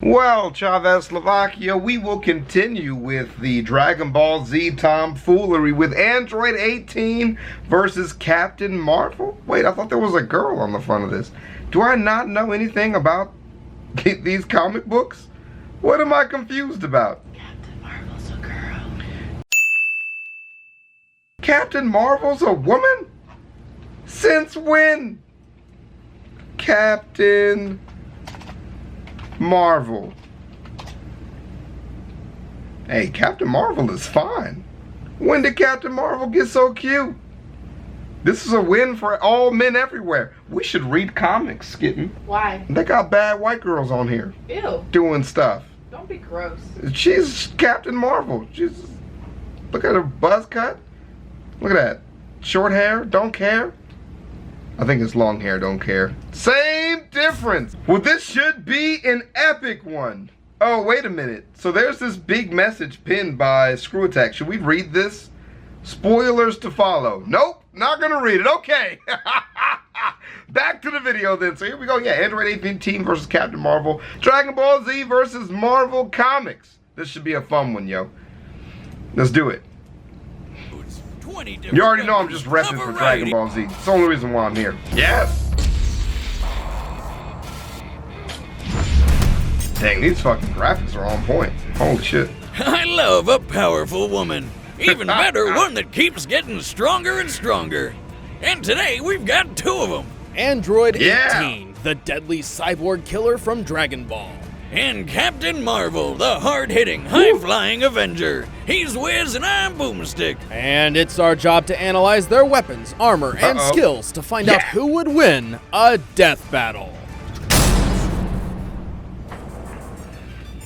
Well, ChavezzSlovakia, we will continue with the Dragon Ball Z tomfoolery with Android 18 versus Captain Marvel. Wait, I thought there was a girl on the front of this. Do I not know anything about these comic books? What am I confused about? Captain Marvel's a girl. Captain Marvel's a woman? Since when? Captain Marvel. Hey, Captain Marvel is fine. When did Captain Marvel get so cute? This is a win for all men everywhere. We should read comics, Skitten. Why? They got bad white girls on here. Ew. Doing stuff. Don't be gross. She's Captain Marvel. Look at her buzz cut. Look at that. Short hair, don't care. I think it's long hair, don't care. Same difference. Well, this should be an epic one. Oh, wait a minute. So there's this big message pinned by Screw Attack. Should we read this? Spoilers to follow. Nope, not gonna read it. Okay. Back to the video then. So here we go. Yeah, Android 18 versus Captain Marvel. Dragon Ball Z versus Marvel Comics. This should be a fun one, yo. Let's do it. You already know I'm just repping for Dragon Ball Z. It's the only reason why I'm here. Yes! Dang, these fucking graphics are on point. Holy shit. I love a powerful woman. Even better, one that keeps getting stronger and stronger. And today, we've got two of them. Android 18, the deadly cyborg killer from Dragon Ball. And Captain Marvel, the hard-hitting, high-flying Avenger. He's Wiz and I'm Boomstick. And it's our job to analyze their weapons, armor, and skills to find out who would win a death battle.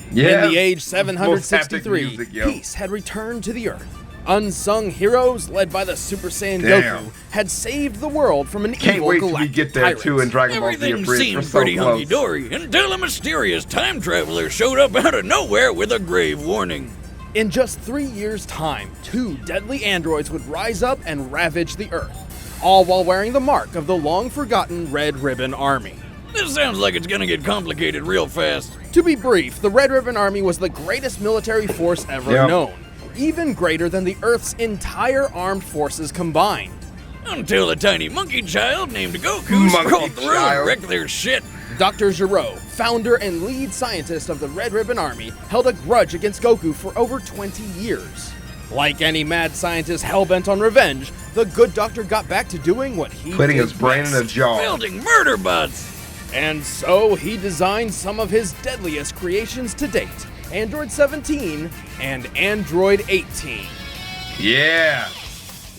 In the age 763, peace had returned to the Earth. Unsung heroes, led by the Super Saiyan Goku, had saved the world from an evil galactic tyrant. Can't wait till we get there too in Dragon Ball Z. Everything seemed pretty hunky-dory until a mysterious time traveler showed up out of nowhere with a grave warning. In just 3 years' time, two deadly androids would rise up and ravage the Earth, all while wearing the mark of the long-forgotten Red Ribbon Army. This sounds like it's gonna get complicated real fast. To be brief, the Red Ribbon Army was the greatest military force ever known. Even greater than the Earth's entire armed forces combined. Until a tiny monkey child named Goku scrolled through and wrecked their shit. Dr. Gero, founder and lead scientist of the Red Ribbon Army, held a grudge against Goku for over 20 years. Like any mad scientist hell-bent on revenge, the good doctor got back to doing what he putting his brain in a jar. Building murder bots. And so he designed some of his deadliest creations to date. Android 17 and Android 18. Yeah.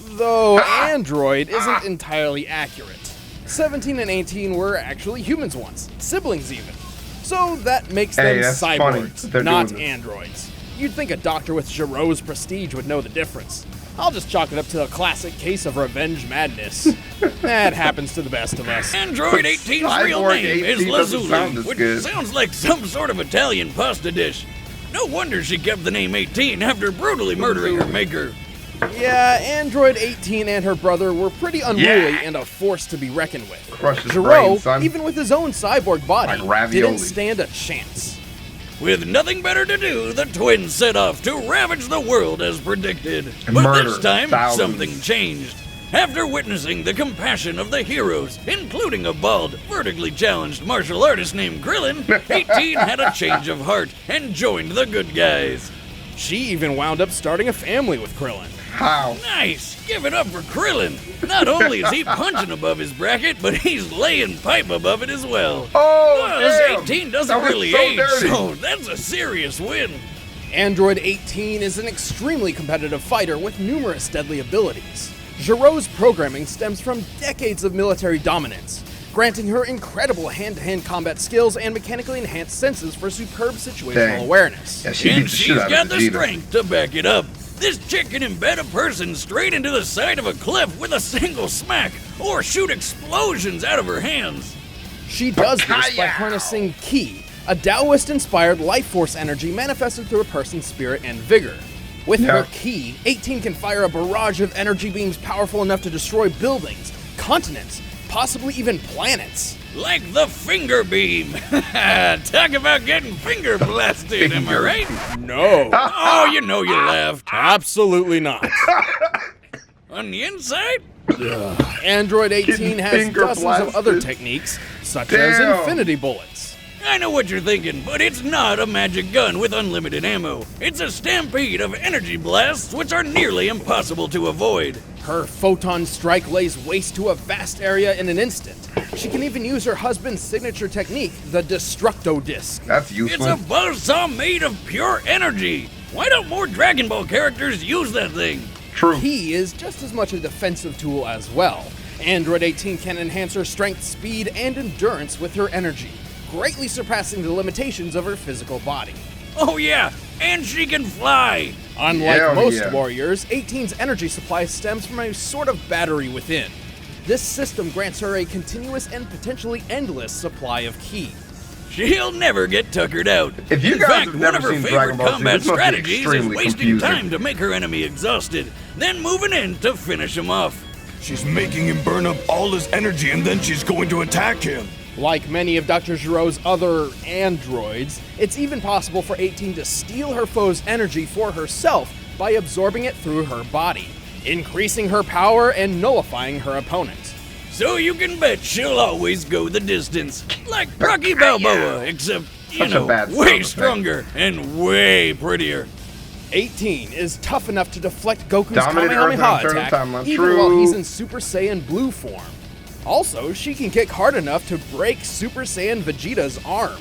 Though Android isn't entirely accurate. 17 and 18 were actually humans once, siblings even. So that makes them cyborgs, not androids. You'd think a doctor with Gero's prestige would know the difference. I'll just chalk it up to a classic case of revenge madness. That happens to the best of us. Android 18's real name is Lazuli, which sounds like some sort of Italian pasta dish. No wonder she kept the name 18 after brutally murdering her maker. Yeah, Android 18 and her brother were pretty unruly and a force to be reckoned with. Gero, even with his own cyborg body, didn't stand a chance. With nothing better to do, the twins set off to ravage the world as predicted. But this time, something changed. After witnessing the compassion of the heroes, including a bald, vertically challenged martial artist named Krillin, 18 had a change of heart and joined the good guys. She even wound up starting a family with Krillin. How? Nice! Give it up for Krillin! Not only is he punching above his bracket, but he's laying pipe above it as well. Oh, 18 doesn't really age, so that's a serious win. Android 18 is an extremely competitive fighter with numerous deadly abilities. Gero's programming stems from decades of military dominance, granting her incredible hand-to-hand combat skills and mechanically enhanced senses for superb situational awareness. Yeah, and she's got the strength to back it up. This chick can embed a person straight into the side of a cliff with a single smack, or shoot explosions out of her hands. She does this by harnessing Ki, a Taoist-inspired life force energy manifested through a person's spirit and vigor. With her Ki, 18 can fire a barrage of energy beams powerful enough to destroy buildings, continents, possibly even planets. Like the finger beam. Talk about getting finger blasted, am I right? No. Oh, you know you laughed. Absolutely not. On the inside? Android 18 has dozens of other techniques, such as infinity bullets. I know what you're thinking, but it's not a magic gun with unlimited ammo. It's a stampede of energy blasts which are nearly impossible to avoid. Her photon strike lays waste to a vast area in an instant. She can even use her husband's signature technique, the Destructo Disc. That's useful. It's a buzzsaw made of pure energy. Why don't more Dragon Ball characters use that thing? True. He is just as much a defensive tool as well. Android 18 can enhance her strength, speed, and endurance with her energy, greatly surpassing the limitations of her physical body. Oh yeah, and she can fly! Unlike most warriors, 18's energy supply stems from a sort of battery within. This system grants her a continuous and potentially endless supply of ki. She'll never get tuckered out. If you guys have never seen Dragon Ball Z, this must be extremely wasting confusing. Time to make her enemy exhausted, then moving in to finish him off. She's making him burn up all his energy and then she's going to attack him. Like many of Dr. Giro's other androids, it's even possible for 18 to steal her foe's energy for herself by absorbing it through her body, increasing her power and nullifying her opponent. So you can bet she'll always go the distance, like Rocky Balboa, except, you know, way stronger and way prettier. 18 is tough enough to deflect Goku's Kamehameha attack, even while he's in Super Saiyan Blue form. Also, she can kick hard enough to break Super Saiyan Vegeta's arm.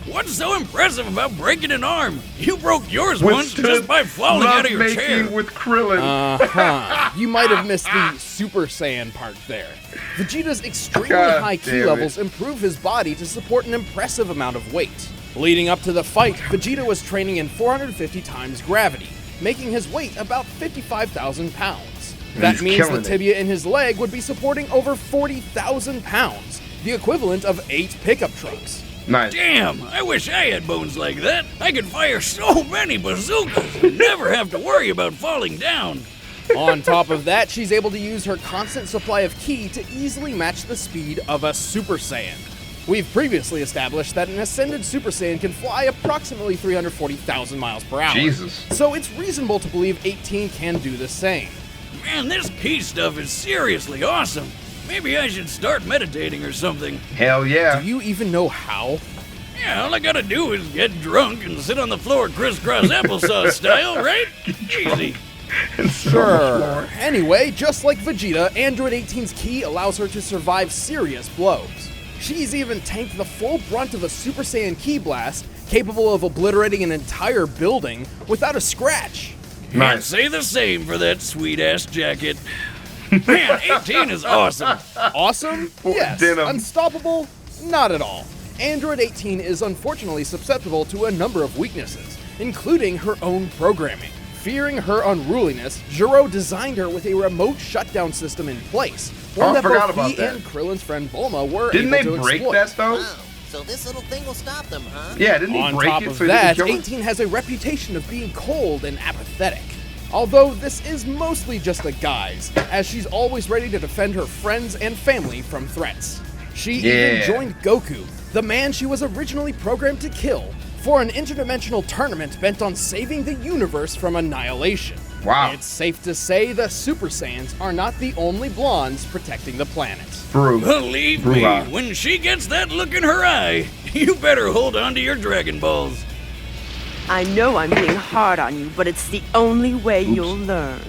What's so impressive about breaking an arm? You broke yours once just by falling out of your chair. With Krillin. You might have missed the Super Saiyan part there. Vegeta's extremely high ki levels improve his body to support an impressive amount of weight. Leading up to the fight, Vegeta was training in 450 times gravity, making his weight about 55,000 pounds. That means the tibia in his leg would be supporting over 40,000 pounds, the equivalent of 8 pickup trucks. Nice. Damn, I wish I had bones like that. I could fire so many bazookas and never have to worry about falling down. On top of that, she's able to use her constant supply of ki to easily match the speed of a Super Saiyan. We've previously established that an ascended Super Saiyan can fly approximately 340,000 miles per hour. Jesus. So it's reasonable to believe 18 can do the same. Man, this ki stuff is seriously awesome. Maybe I should start meditating or something. Hell yeah. Do you even know how? Yeah, all I gotta do is get drunk and sit on the floor crisscross applesauce style, right? Easy. Sure. Anyway, just like Vegeta, Android 18's ki allows her to survive serious blows. She's even tanked the full brunt of a Super Saiyan ki blast, capable of obliterating an entire building without a scratch. Can't say the same for that sweet-ass jacket. Man, 18 is awesome. Awesome? Yes. Unstoppable? Not at all. Android 18 is unfortunately susceptible to a number of weaknesses, including her own programming. Fearing her unruliness, Giro designed her with a remote shutdown system in place, one that both he and Krillin's friend Bulma were able to exploit. Didn't they break that though? Wow. So this little thing will stop them, huh? Yeah, didn't he break it? On top of that, 18 has a reputation of being cold and apathetic. Although this is mostly just a guise, as she's always ready to defend her friends and family from threats. She even joined Goku, the man she was originally programmed to kill, for an interdimensional tournament bent on saving the universe from annihilation. Wow. It's safe to say the Super Saiyans are not the only blondes protecting the planet. Believe me, when she gets that look in her eye, you better hold on to your Dragon Balls. I know I'm being hard on you, but it's the only way you'll learn.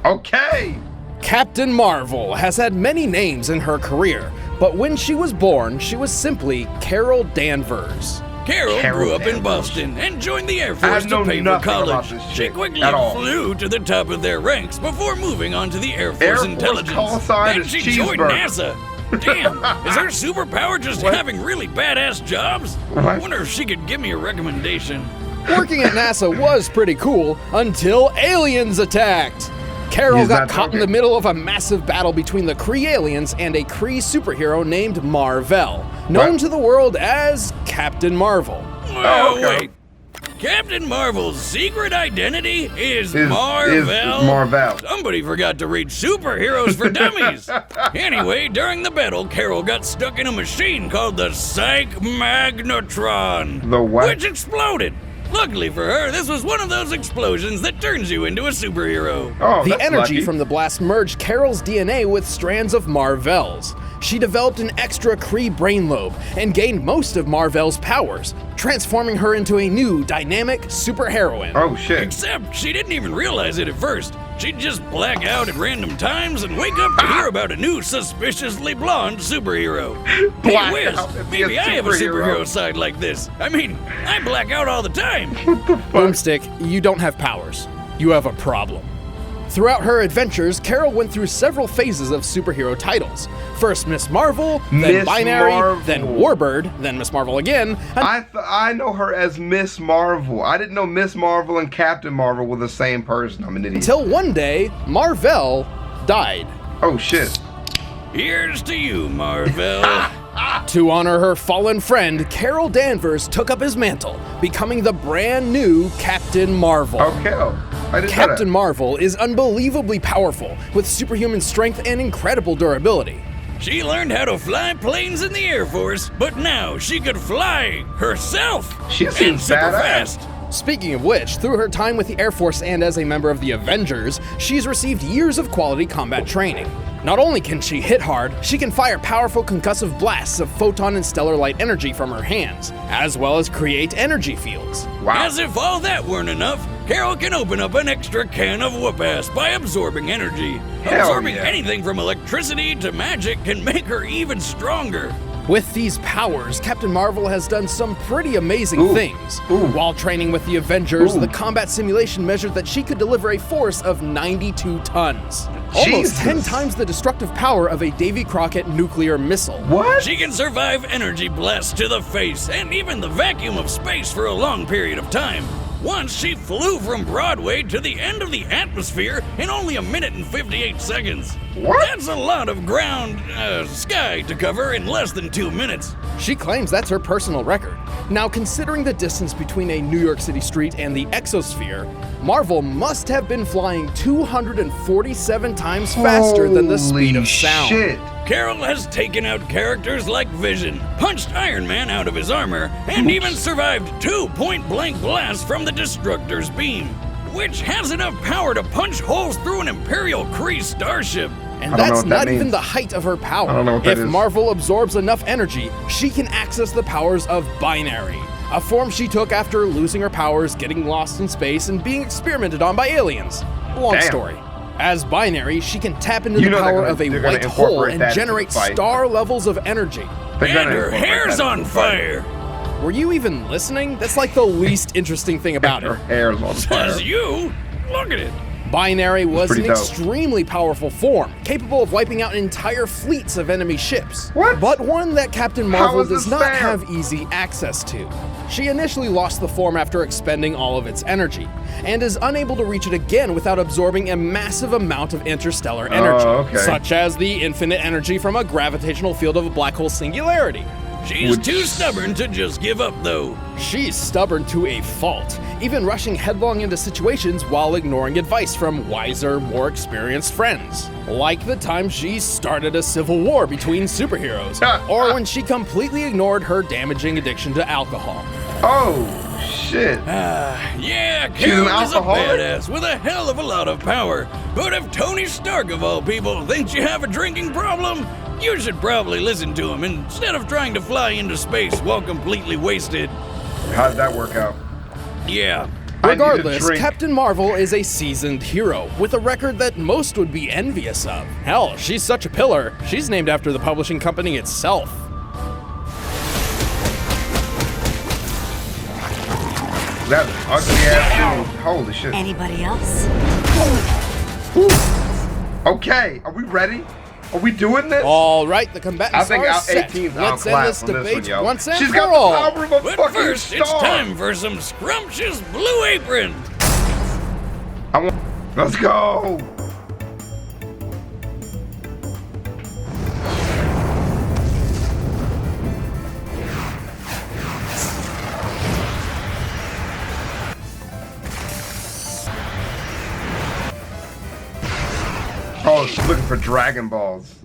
Okay. Captain Marvel has had many names in her career, but when she was born, she was simply Carol Danvers. Carol grew up in Boston and joined the Air Force to pay for college. She quickly flew to the top of their ranks before moving on to the Air Force Intelligence. Then she joined NASA. Damn, is her superpower just having really badass jobs? I wonder if she could give me a recommendation. Working at NASA was pretty cool until aliens attacked. Carol got caught in the middle of a massive battle between the Kree aliens and a Kree superhero named Mar-Vell, known to the world as Captain Marvel. Oh, wait. Captain Marvel's secret identity is Marvel. Is Marvel. Somebody forgot to read Superheroes for Dummies. Anyway, during the battle, Carol got stuck in a machine called the Psych Magnetron. The what? Which exploded. Luckily for her, this was one of those explosions that turns you into a superhero. Oh, the energy lucky. from the blast merged Carol's DNA with strands of Marvel's. She developed an extra Kree brain lobe and gained most of Marvel's powers, transforming her into a new, dynamic superheroine. Oh, shit. Except she didn't even realize it at first. She'd just black out at random times and wake up to hear about a new suspiciously blonde superhero. Black Hey, Wiz, out and be maybe a I have a superhero. superhero side like this. I mean, I black out all the time. Boomstick, you don't have powers. You have a problem. Throughout her adventures, Carol went through several phases of superhero titles. First Miss Marvel, then Miss Binary, Marvel. then Warbird, then Miss Marvel again. I know her as Miss Marvel. I didn't know Miss Marvel and Captain Marvel were the same person. I'm an idiot. Until one day, Marvel died. Oh, shit. Here's to you, Marvel. To honor her fallen friend, Carol Danvers took up his mantle, becoming the brand new Captain Marvel. Okay. I didn't know Captain that. Marvel is unbelievably powerful, with superhuman strength and incredible durability. She learned how to fly planes in the Air Force, but now she could fly herself. She and seems super badass. fast. Speaking of which, through her time with the Air Force and as a member of the Avengers, she's received years of quality combat training. Not only can she hit hard, she can fire powerful concussive blasts of photon and stellar light energy from her hands, as well as create energy fields. Wow. As if all that weren't enough, Carol can open up an extra can of whoop-ass by absorbing energy. Hell Absorbing yeah. anything from electricity to magic can make her even stronger. With these powers, Captain Marvel has done some pretty amazing Ooh. things. Ooh. While training with the Avengers, Ooh. the combat simulation measured that she could deliver a force of 92 tons. Almost Jesus. 10 times the destructive power of a Davy Crockett nuclear missile. What? She can survive energy blasts to the face and even the vacuum of space for a long period of time. Once she flew from Broadway to the end of the atmosphere in only 1 minute and 58 seconds. What? That's a lot of sky to cover in less than 2 minutes. She claims that's her personal record. Now, considering the distance between a New York City street and the exosphere, Marvel must have been flying 247 times faster than the speed of sound. Shit. Carol has taken out characters like Vision, punched Iron Man out of his armor, and even survived 2 point-blank blasts from the Destructor's beam, which has enough power to punch holes through an Imperial Kree starship. And I don't know that's what that not even means. the height of her power. I don't know what that if is. Marvel absorbs enough energy, she can access the powers of Binary, a form she took after losing her powers, getting lost in space, and being experimented on by aliens. Long Damn. story. As Binary, she can tap into You the know they're power gonna- of a they're gonna white hole incorporate and that into generate the fight. star levels of energy. They're And gonna her incorporate hair's that on into the fight. fire. Were you even listening? That's like the least interesting thing about Her it. hair's on fire. Says you. Look at it. Binary was an pretty dope. extremely powerful form, capable of wiping out entire fleets of enemy ships. What? But one that Captain How Marvel is does this not fair? have easy access to. She initially lost the form after expending all of its energy, and is unable to reach it again without absorbing a massive amount of interstellar energy, okay. such as the infinite energy from a gravitational field of a black hole singularity. She's too stubborn to just give up, though. She's stubborn to a fault, even rushing headlong into situations while ignoring advice from wiser, more experienced friends. Like the time she started a civil war between superheroes, or when she completely ignored her damaging addiction to alcohol. Oh, shit. Yeah, She's an Carol is a alcoholic? badass with a hell of a lot of power. But if Tony Stark, of all people, thinks you have a drinking problem, you should probably listen to him instead of trying to fly into space while completely wasted. How did that work out? Yeah. I need a Regardless, drink. Captain Marvel is a seasoned hero with a record that most would be envious of. Hell, she's such a pillar, she's named after the publishing company itself. That ugly ass dude. Holy shit. Anybody else? Okay, are we ready? Are we doing this? All right, the combatants I think are out set. 18's Let's outclassed end this on this debate one, yo. once and She's for got all. the power of a But fucking first, star. it's time for some scrumptious Blue Apron. Let's go. Oh, she's looking for Dragon Balls.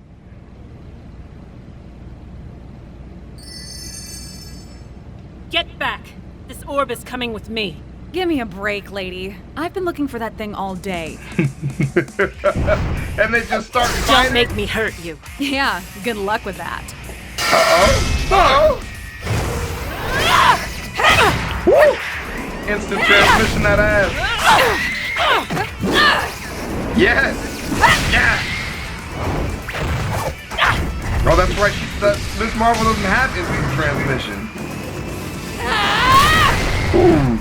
Get back! This orb is coming with me. Give me a break, lady. I've been looking for that thing all day. And they just start fighting. Don't make me hurt you. Yeah, good luck with that. Uh-oh. Woo! Instant transmission that ass. Yes. Yeah. Oh, that's right. Miss Marvel doesn't have instant transmission. Ooh.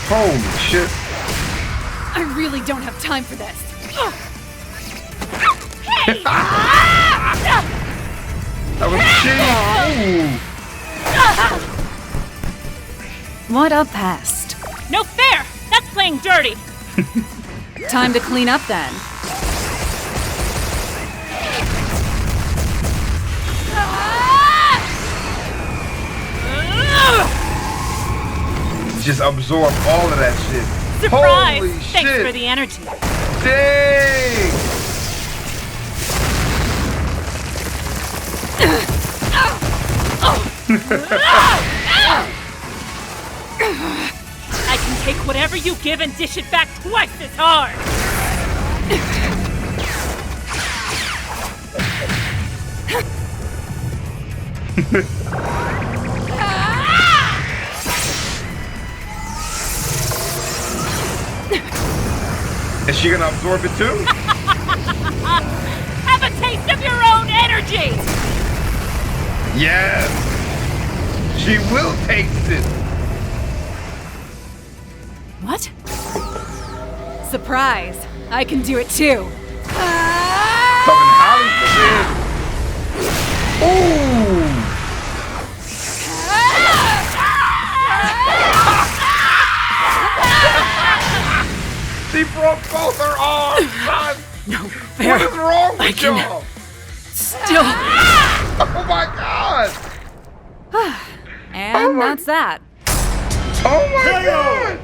Holy shit. I really don't have time for this. That was cheap. What a pest. No fair! That's playing dirty! Time to clean up then. Just absorb all of that shit. Surprise! Holy Thanks shit. for the energy. Dang! I can take whatever you give and dish it back twice as hard! Is she gonna absorb it too? Have a taste of your own energy! Yes! She will taste it! What? Surprise. I can do it too. Something howling for Ooh! She broke both her arms, son! No fair. What is wrong with y'all? Still. Oh my god! And that's that. Oh my god!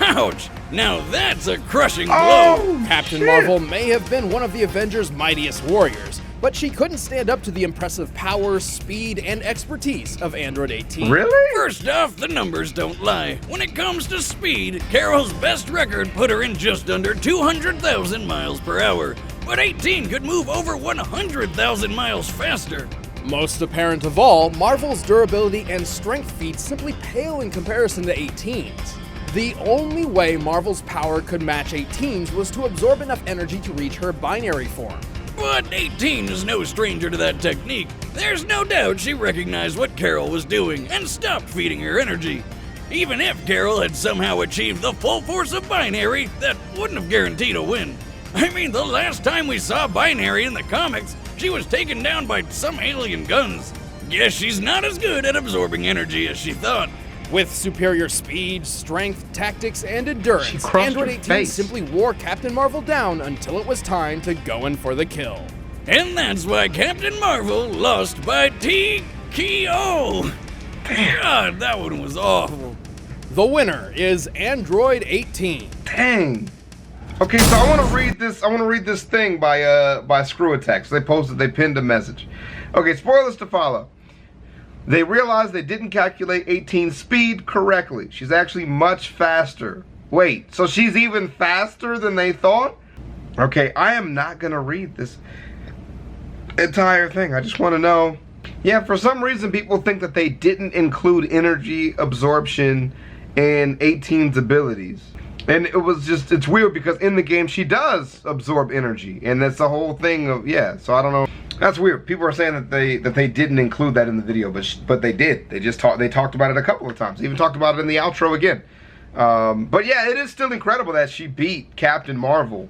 Ouch! Now that's a crushing Oh, blow! Captain shit. Marvel may have been one of the Avengers' mightiest warriors, but she couldn't stand up to the impressive power, speed, and expertise of Android 18. Really? First off, the numbers don't lie. When it comes to speed, Carol's best record put her in just under 200,000 miles per hour, but 18 could move over 100,000 miles faster. Most apparent of all, Marvel's durability and strength feats simply pale in comparison to 18's. The only way Marvel's power could match 18's was to absorb enough energy to reach her binary form. But 18 is no stranger to that technique. There's no doubt she recognized what Carol was doing and stopped feeding her energy. Even if Carol had somehow achieved the full force of Binary, that wouldn't have guaranteed a win. I mean, the last time we saw Binary in the comics, she was taken down by some alien guns. Guess she's not as good at absorbing energy as she thought. With superior speed, strength, tactics, and endurance, crushed Android her 18 face. simply wore Captain Marvel down until it was time to go in for the kill. And that's why Captain Marvel lost by TKO. God, that one was awful. The winner is Android 18. Dang. Okay, so I want to read this. I want to read this thing by Screw Attack. So they pinned a message. Okay, spoilers to follow. They realized they didn't calculate 18's speed correctly. She's actually much faster. Wait, so she's even faster than they thought? Okay, I am not gonna read this entire thing. I just want to know. Yeah, for some reason people think that they didn't include energy absorption in 18's abilities. And it was just, it's weird because in the game she does absorb energy. And that's the whole thing of, yeah, so I don't know. That's weird. People are saying that they didn't include that in the video, but they did. They talked about it a couple of times. Even talked about it in the outro again. But yeah, it is still incredible that she beat Captain Marvel,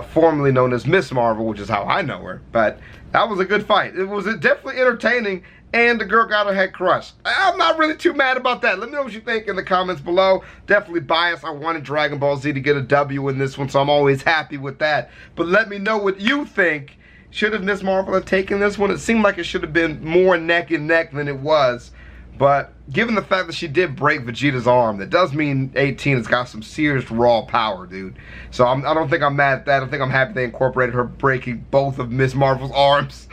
formerly known as Miss Marvel, which is how I know her. But that was a good fight. It was definitely entertaining, and the girl got her head crushed. I'm not really too mad about that. Let me know what you think in the comments below. Definitely biased. I wanted Dragon Ball Z to get a W in this one, so I'm always happy with that. But let me know what you think. Should have Miss Marvel have taken this one? It seemed like it should have been more neck and neck than it was. But given the fact that she did break Vegeta's arm, that does mean 18 has got some serious raw power, dude. So I don't think I'm mad at that. I think I'm happy they incorporated her breaking both of Miss Marvel's arms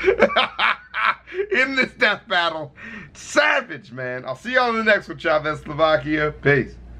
in this death battle. Savage, man. I'll see y'all in the next one, ChavezzSlovakia. Peace.